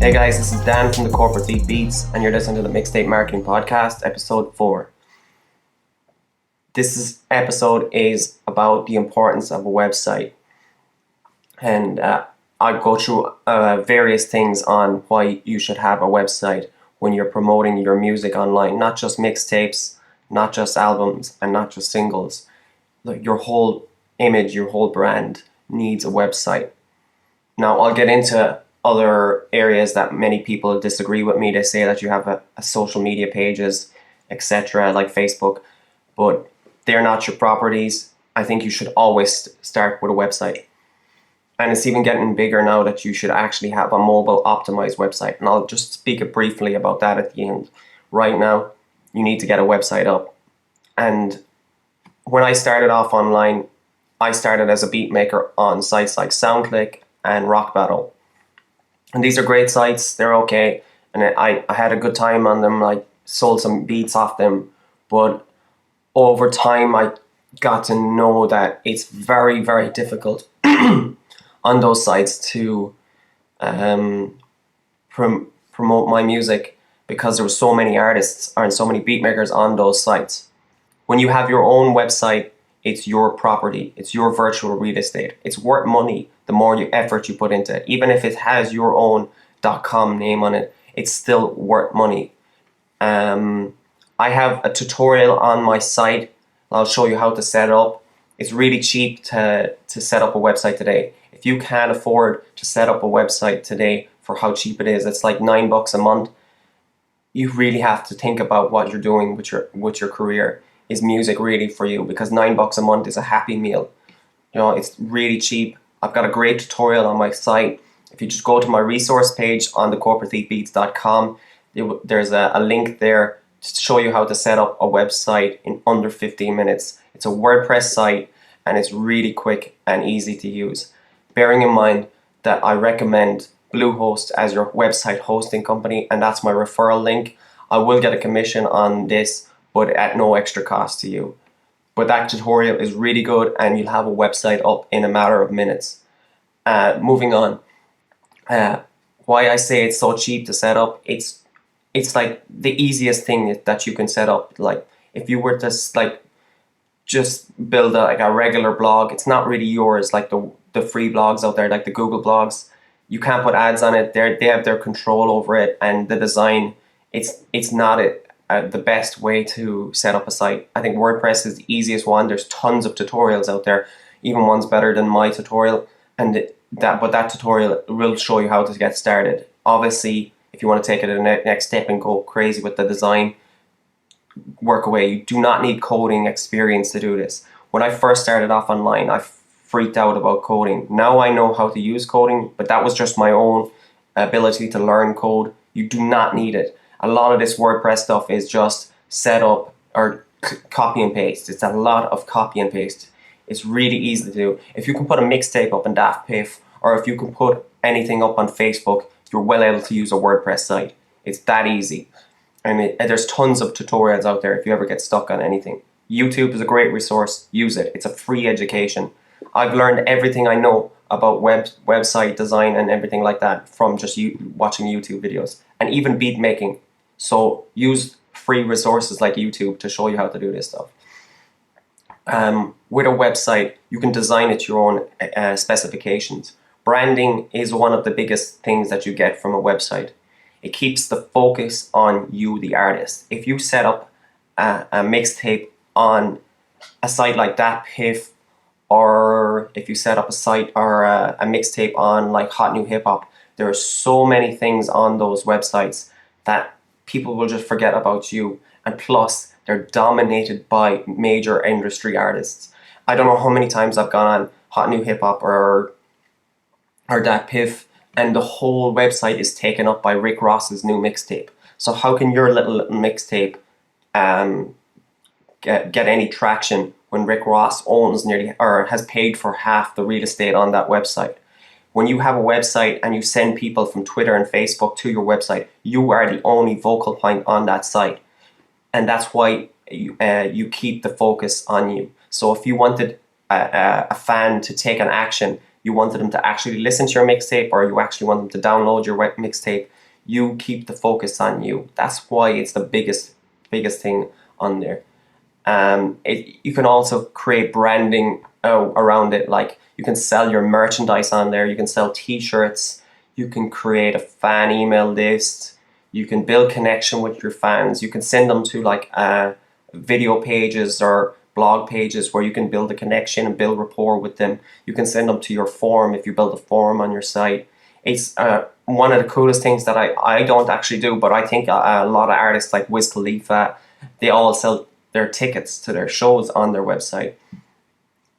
Hey guys, this is Dan from the Corporatethief Beats, and you're listening to the Mixtape Marketing Podcast, episode 4. Episode is about the importance of a website, and I go through various things on why you should have a website when you're promoting your music online. Not just mixtapes, not just albums, and not just singles. Like your whole image, your whole brand needs a website. Now I'll get into other areas that many people disagree with me. They say that you have a social media pages, etc., like Facebook, but they're not your properties. I think you should always start with a website. And it's even getting bigger now that you should actually have a mobile optimized website. And I'll just speak briefly about that at the end. Right now, you need to get a website up. And when I started off online, I started as a beat maker on sites like SoundClick and Rock Battle. And these are great sites, they're okay. And I had a good time on them, I sold some beats off them. But over time, I got to know that it's very, very difficult on those sites to promote my music because there were so many artists and so many beat makers on those sites. When you have your own website, it's your property, it's your virtual real estate. It's worth money the more effort you put into it. Even if it has your own .com name on it, it's still worth money. I have a tutorial on my site. I'll show you how to set it up. It's really cheap to set up a website today. If you can't afford to set up a website today for how cheap it is, it's like $9 a month. You really have to think about what you're doing with your career. Is music really for you? Because $9 a month is a happy meal. You know, it's really cheap. I've got a great tutorial on my site. If you just go to my resource page on the corporatethiefbeats.com, there's a link there to show you how to set up a website in under 15 minutes. It's a WordPress site and it's really quick and easy to use. Bearing in mind that I recommend Bluehost as your website hosting company, and that's my referral link. I will get a commission on this, but at no extra cost to you. But that tutorial is really good and you'll have a website up in a matter of minutes. Moving on, why I say it's so cheap to set up, it's like the easiest thing that you can set up. Like if you were to just build a regular blog, it's not really yours like the free blogs out there, like the Google blogs. You can't put ads on it. They have their control over it, and the design, it's not the best way to set up a site. I think WordPress is the easiest one. There's tons of tutorials out there, even one's better than my tutorial, but that tutorial will show you how to get started. Obviously, if you want to take it to the next step and go crazy with the design, work away. You do not need coding experience to do this. When I first started off online, I freaked out about coding. Now I know how to use coding, but that was just my own ability to learn code. You do not need it. A lot of this WordPress stuff is just set up or copy and paste. It's a lot of copy and paste. It's really easy to do. If you can put a mixtape up in Daft, or if you can put anything up on Facebook, you're well able to use a WordPress site. It's that easy. I mean, there's tons of tutorials out there if you ever get stuck on anything. YouTube is a great resource. Use it. It's a free education. I've learned everything I know about website design and everything like that from just watching YouTube videos, and even beat making. So use free resources like YouTube to show you how to do this stuff. With a website, you can design it to your own specifications. Branding is one of the biggest things that you get from a website. It keeps the focus on you, the artist. If you set up a mixtape on a site like DatPiff, or if you set up a site or a mixtape on like Hot New Hip Hop, there are so many things on those websites that people will just forget about you. And plus, they're dominated by major industry artists. I don't know how many times I've gone on Hot New Hip Hop or DatPiff, and the whole website is taken up by Rick Ross's new mixtape. So how can your little mixtape get any traction when Rick Ross owns nearly or has paid for half the real estate on that website? When you have a website and you send people from Twitter and Facebook to your website, you are the only vocal point on that site. And that's why you keep the focus on you. So if you wanted a fan to take an action, you wanted them to actually listen to your mixtape, or you actually want them to download your mixtape, You keep the focus on you. That's why it's the biggest thing on there. You can also create branding around it. Like you can sell your merchandise on there. You can sell t-shirts. You can create a fan email list. You can build connection with your fans. You can send them to like video pages or blog pages where you can build a connection and build rapport with them. You can send them to your forum if you build a forum on your site. It's one of the coolest things that I don't actually do, but I think a lot of artists like Wiz Khalifa, they all sell their tickets to their shows on their website.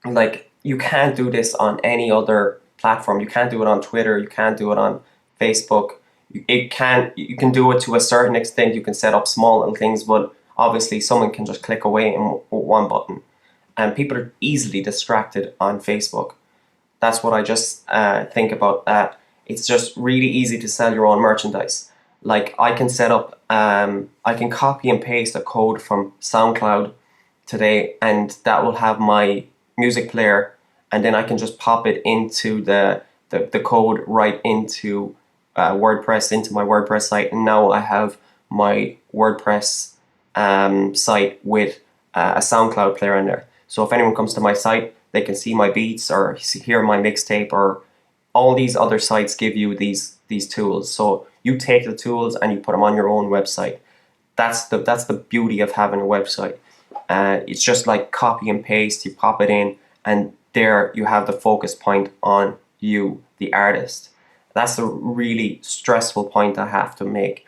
Like you can't do this on any other platform. You can't do it on Twitter. You can't do it on Facebook. You can do it to a certain extent. You can set up small little things, but obviously someone can just click away in one button, and people are easily distracted on Facebook. That's what I just think about that. It's just really easy to sell your own merchandise. Like I can set up, I can copy and paste a code from SoundCloud today, and that will have my music player, and then I can just pop it into the code right into WordPress, into my WordPress site, and now I have my WordPress site with a SoundCloud player in there. So if anyone comes to my site, they can see my beats or hear my mixtape, or all these other sites give you these tools. So you take the tools and you put them on your own website. That's the beauty of having a website. It's just like copy and paste. You pop it in, and there you have the focus point on you, the artist. That's a really stressful point I have to make.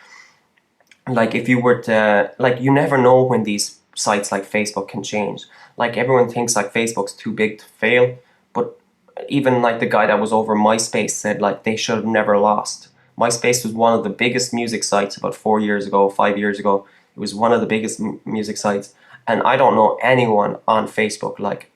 Like if you were to, like, you never know when these sites like Facebook can change. Like everyone thinks like Facebook's too big to fail, but even like the guy that was over MySpace said like they should have never lost. MySpace was one of the biggest music sites about 4 years ago, 5 years ago. It was one of the biggest music sites, and I don't know anyone on Facebook. Like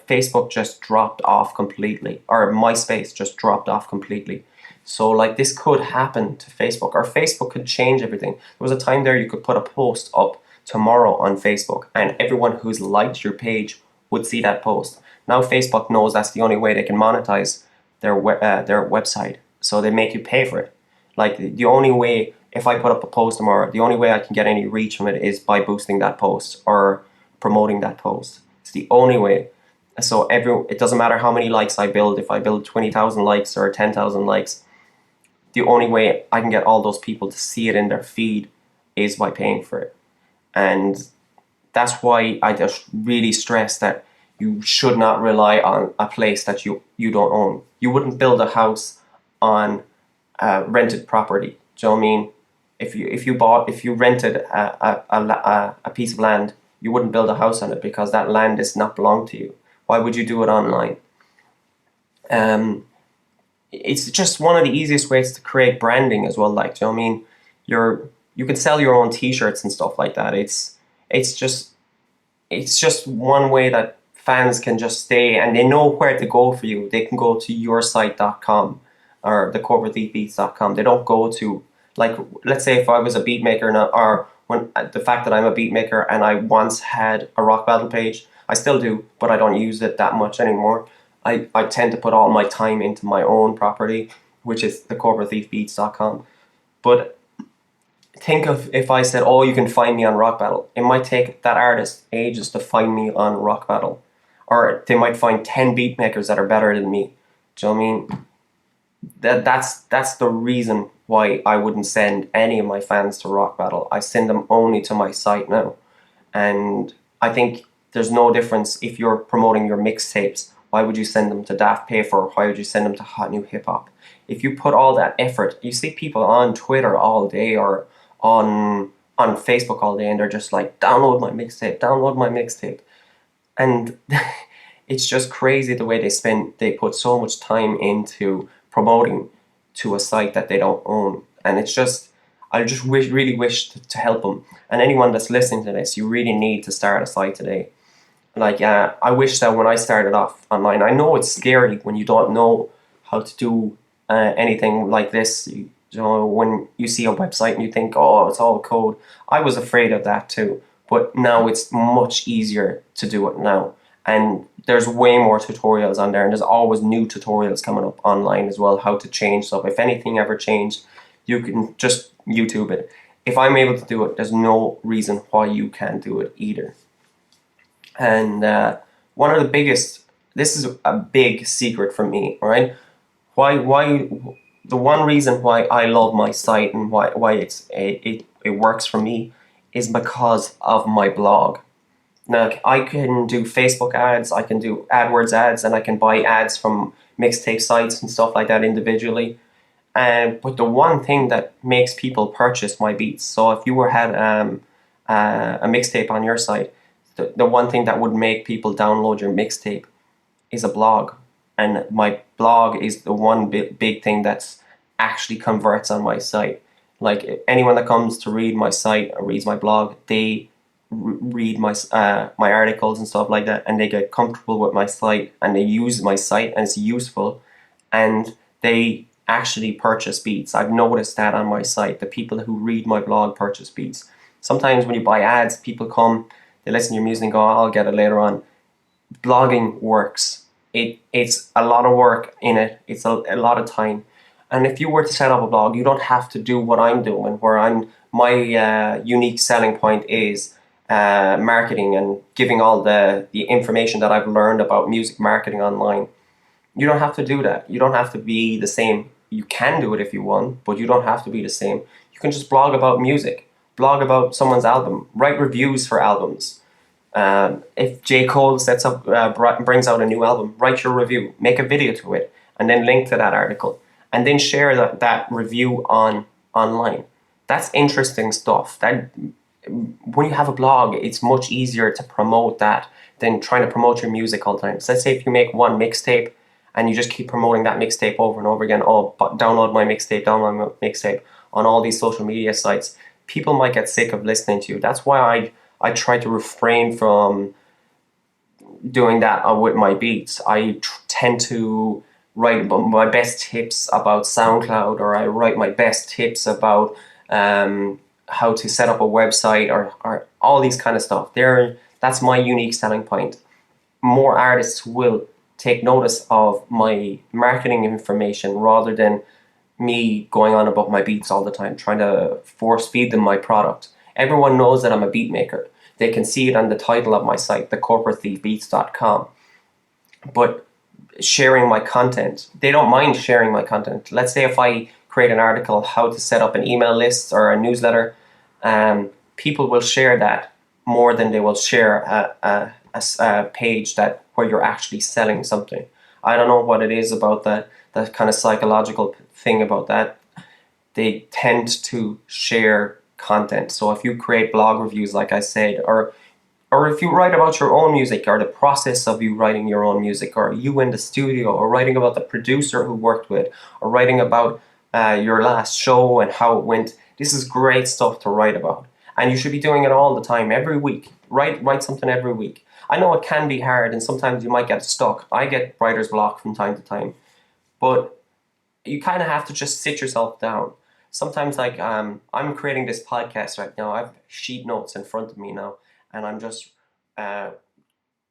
Facebook just dropped off completely, or MySpace just dropped off completely. So like this could happen to Facebook, or Facebook could change everything. There was a time there you could put a post up tomorrow on Facebook, and everyone who's liked your page would see that post. Now Facebook knows that's the only way they can monetize their website, so they make you pay for it. Like the only way, if I put up a post tomorrow, the only way I can get any reach from it is by boosting that post or promoting that post. It's the only way. So it doesn't matter how many likes I build. If I build 20,000 likes or 10,000 likes, the only way I can get all those people to see it in their feed is by paying for it. And that's why I just really stress that you should not rely on a place that you don't own. You wouldn't build a house on rented property. Do you know what I mean? If you rented a piece of land, you wouldn't build a house on it because that land does not belong to you. Why would you do it online? It's just one of the easiest ways to create branding as well. Like, do you know what I mean? You can sell your own t-shirts and stuff like that. It's just one way that fans can just stay, and they know where to go for you. They can go to yoursite.com or the Corporatethiefbeats.com. They don't go to, like, let's say if I was a beat maker now, or when the fact that I'm a beat maker and I once had a rock battle page, I still do, but I don't use it that much anymore. I tend to put all my time into my own property, which is the Corporatethiefbeats.com. But think of if I said, oh, you can find me on Rock Battle. It might take that artist ages to find me on Rock Battle. Or they might find 10 beat makers that are better than me. Do you know what I mean? That's the reason why I wouldn't send any of my fans to Rock Battle. I send them only to my site now. And I think there's no difference if you're promoting your mixtapes. Why would you send them to Daft Paper? Why would you send them to Hot New Hip Hop? If you put all that effort, you see people on Twitter all day or on Facebook all day, and they're just like, download my mixtape. And it's just crazy the way they put so much time into promoting to a site that they don't own. And it's just, I just really wish to help them. And anyone that's listening to this, you really need to start a site today. Like, I wish that when I started off online, I know it's scary when you don't know how to do anything like this. You know, when you see a website and you think, oh, it's all code. I was afraid of that too. But now it's much easier to do it now. And there's way more tutorials on there. And there's always new tutorials coming up online as well, how to change stuff. If anything ever changed, You can just YouTube it. If I'm able to do it, there's no reason why you can't do it either. And one of the biggest, this is a big secret for me, right? Why the one reason why I love my site and why it works for me is because of my blog. Now I can do Facebook ads, I can do AdWords ads, and I can buy ads from mixtape sites and stuff like that individually. But the one thing that makes people purchase my beats, so if you had a mixtape on your site, the one thing that would make people download your mixtape is a blog. And my blog is the one big thing that's actually converts on my site. Like anyone that comes to read my site or reads my blog, they read my articles and stuff like that, and they get comfortable with my site, and they use my site, and it's useful, and they actually purchase beats. I've noticed that on my site. The people who read my blog purchase beats. Sometimes when you buy ads, people come, they listen to your music and go, I'll get it later on. Blogging works. It's a lot of work in it. It's a lot of time. And if you were to set up a blog, you don't have to do what I'm doing, where my unique selling point is marketing and giving all the information that I've learned about music marketing online. You don't have to do that. You don't have to be the same. You can do it if you want, but you don't have to be the same. You can just blog about music, blog about someone's album, write reviews for albums. If J. Cole brings out a new album, write your review, make a video to it, and then link to that article, and then share that review online. That's interesting stuff. That when you have a blog, it's much easier to promote that than trying to promote your music all the time. So let's say if you make one mixtape and you just keep promoting that mixtape over and over again, download my mixtape on all these social media sites, people might get sick of listening to you. That's why I try to refrain from doing that with my beats. I tend to write my best tips about SoundCloud, or I write my best tips about how to set up a website, or all these kind of stuff. That's my unique selling point. More artists will take notice of my marketing information rather than me going on about my beats all the time, trying to force feed them my product. Everyone knows that I'm a beat maker. They can see it on the title of my site, the Corporatethiefbeats.com. But sharing my content, they don't mind sharing my content. Let's say if I create an article how to set up an email list or a newsletter, people will share that more than they will share a page where you're actually selling something. I don't know what it is about that kind of psychological thing about that. They tend to share content. So if you create blog reviews, like I said, or if you write about your own music, or the process of you writing your own music, or you in the studio, or writing about the producer who worked with, or writing about your last show and how it went, this is great stuff to write about. And you should be doing it all the time, every week. Write something every week. I know it can be hard, and sometimes you might get stuck. I get writer's block from time to time. But you kind of have to just sit yourself down. Sometimes, like, I'm creating this podcast right now. I have sheet notes in front of me now, and I'm just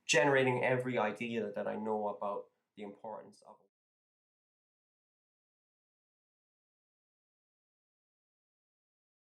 generating every idea that I know about the importance of